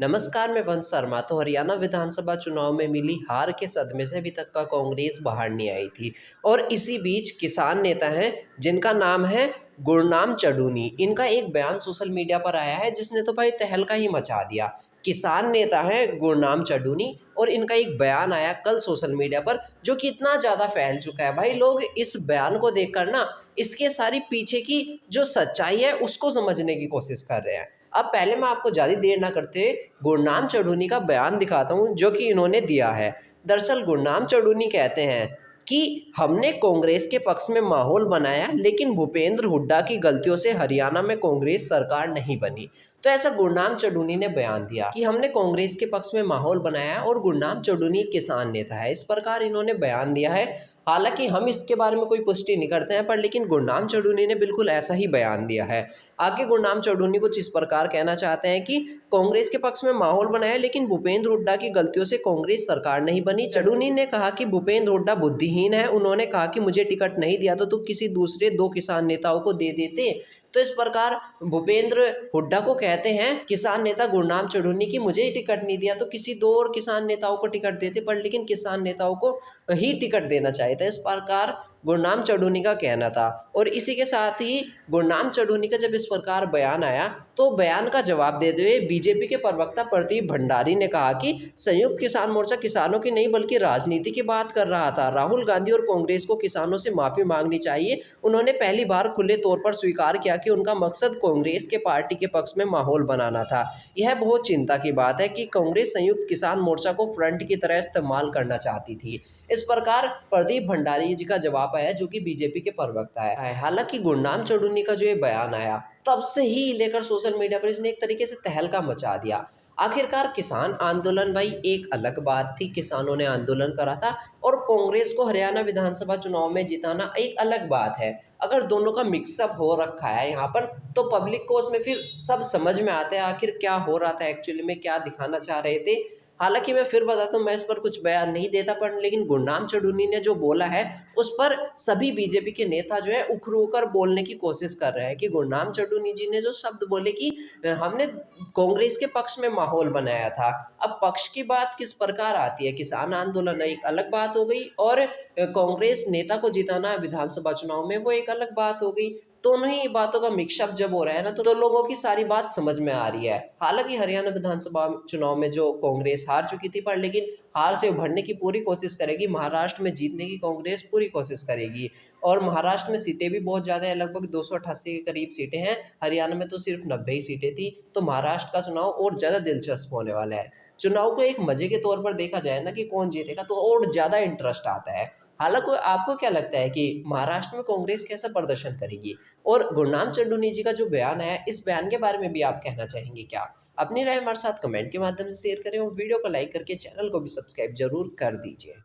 नमस्कार, मैं वंश शर्मा। तो हरियाणा विधानसभा चुनाव में मिली हार के सदमे से अभी तक का कांग्रेस बाहर नहीं आई थी। और इसी बीच किसान नेता हैं जिनका नाम है गुरनाम चढ़ूनी। इनका एक बयान सोशल मीडिया पर आया है जिसने तो भाई तहलका ही मचा दिया। किसान नेता हैं गुरनाम चढ़ूनी और इनका एक बयान आया कल सोशल मीडिया पर, जो कि इतना ज़्यादा फैल चुका है भाई। लोग इस बयान को देखकर ना इसके सारी पीछे की जो सच्चाई है उसको समझने की कोशिश कर रहे हैं। अब पहले मैं आपको ज़्यादा देर ना करते हुए गुरनाम चढ़ूनी का बयान दिखाता हूँ जो कि इन्होंने दिया है। दरअसल गुरनाम चढ़ूनी कहते हैं कि हमने कांग्रेस के पक्ष में माहौल बनाया, लेकिन भूपेंद्र हुड्डा की गलतियों से हरियाणा में कांग्रेस सरकार नहीं बनी। तो ऐसा गुरनाम चढ़ूनी ने बयान दिया कि हमने कांग्रेस के पक्ष में माहौल बनाया, और गुरनाम चढ़ूनी एक किसान नेता है। इस प्रकार इन्होंने बयान दिया है। हालांकि हम इसके बारे में कोई पुष्टि नहीं करते हैं, पर लेकिन गुरनाम चढ़ूनी ने बिल्कुल ऐसा ही बयान दिया है। आगे गुरनाम चढ़ूनी कुछ इस प्रकार कहना चाहते हैं कि कांग्रेस के पक्ष में माहौल बनाया, लेकिन भूपेंद्र हुड्डा की गलतियों से कांग्रेस सरकार नहीं बनी। चढ़ूनी ने कहा कि भूपेंद्र हुड्डा बुद्धिहीन है। उन्होंने कहा कि मुझे टिकट नहीं दिया तो किसी दूसरे दो किसान नेताओं को दे देते। तो इस प्रकार भूपेंद्र हुड्डा को कहते हैं किसान नेता गुरनाम चढ़ूनी की मुझे ही टिकट नहीं दिया तो किसी दो और किसान नेताओं को टिकट देते, पर लेकिन किसान नेताओं को ही टिकट देना चाहिए था। इस प्रकार गुरनाम चढ़ूनी का कहना था। और इसी के साथ ही गुरनाम चढ़ूनी का जब इस प्रकार बयान आया तो बयान का जवाब देते हुए बीजेपी के प्रवक्ता प्रदीप भंडारी ने कहा कि संयुक्त किसान मोर्चा किसानों की नहीं बल्कि राजनीति की बात कर रहा था। राहुल गांधी और कांग्रेस को किसानों से माफी मांगनी चाहिए। उन्होंने पहली बार खुले तौर पर स्वीकार किया कि उनका मकसद कांग्रेस के पार्टी के पक्ष में माहौल बनाना था। यह बहुत चिंता की बात है कि कांग्रेस संयुक्त किसान मोर्चा को फ्रंट की तरह इस्तेमाल करना चाहती थी। इस प्रकार प्रदीप भंडारी जी का जवाब आया, जो कि बीजेपी के प्रवक्ता है। हालांकि गुरनाम चढ़ूनी का जो ये बयान आया तब से ही लेकर सोशल मीडिया पर इसने एक तरीके से तहलका मचा दिया। आखिरकार किसान आंदोलन भाई एक अलग बात थी, किसानों ने आंदोलन करा था, और कांग्रेस को हरियाणा विधानसभा चुनाव में जिताना एक अलग बात है। अगर दोनों का मिक्सअप हो रखा है यहाँ पर तो पब्लिक को उसमें फिर सब समझ में आता है आखिर क्या हो रहा था, एक्चुअली में क्या दिखाना चाह रहे थे। हालांकि मैं फिर बताता हूँ, मैं इस पर कुछ बयान नहीं देता, पर लेकिन गुरनाम चढ़ूनी ने जो बोला है उस पर सभी बीजेपी के नेता जो है उखरू कर बोलने की कोशिश कर रहे हैं कि गुरनाम चढ़ूनी जी ने जो शब्द बोले कि हमने कांग्रेस के पक्ष में माहौल बनाया था। अब पक्ष की बात किस प्रकार आती है, किसान आंदोलन एक अलग बात हो गई, और कांग्रेस नेता को जिताना विधानसभा चुनाव में वो एक अलग बात हो गई। दोनों ही बातों का मिक्सअप जब हो रहा है ना, तो लोगों की सारी बात समझ में आ रही है। हालांकि हरियाणा विधानसभा चुनाव में जो कांग्रेस हार चुकी थी, पर लेकिन हार से उभरने की पूरी कोशिश करेगी। महाराष्ट्र में जीतने की कांग्रेस पूरी कोशिश करेगी, और महाराष्ट्र में सीटें भी बहुत ज़्यादा है, लगभग 288 के करीब सीटें हैं। हरियाणा में तो सिर्फ 90 ही सीटें थी। तो महाराष्ट्र का चुनाव और ज़्यादा दिलचस्प होने वाला है। चुनाव को एक मजे के तौर पर देखा जाए ना कि कौन जीतेगा, तो और ज़्यादा इंटरेस्ट आता है। हालांकि आपको क्या लगता है कि महाराष्ट्र में कांग्रेस कैसा प्रदर्शन करेगी? और गुरनाम चढ़ूनी जी का जो बयान है, इस बयान के बारे में भी आप कहना चाहेंगे क्या? अपनी राय हमारे साथ कमेंट के माध्यम से शेयर करें, और वीडियो को लाइक करके चैनल को भी सब्सक्राइब जरूर कर दीजिए।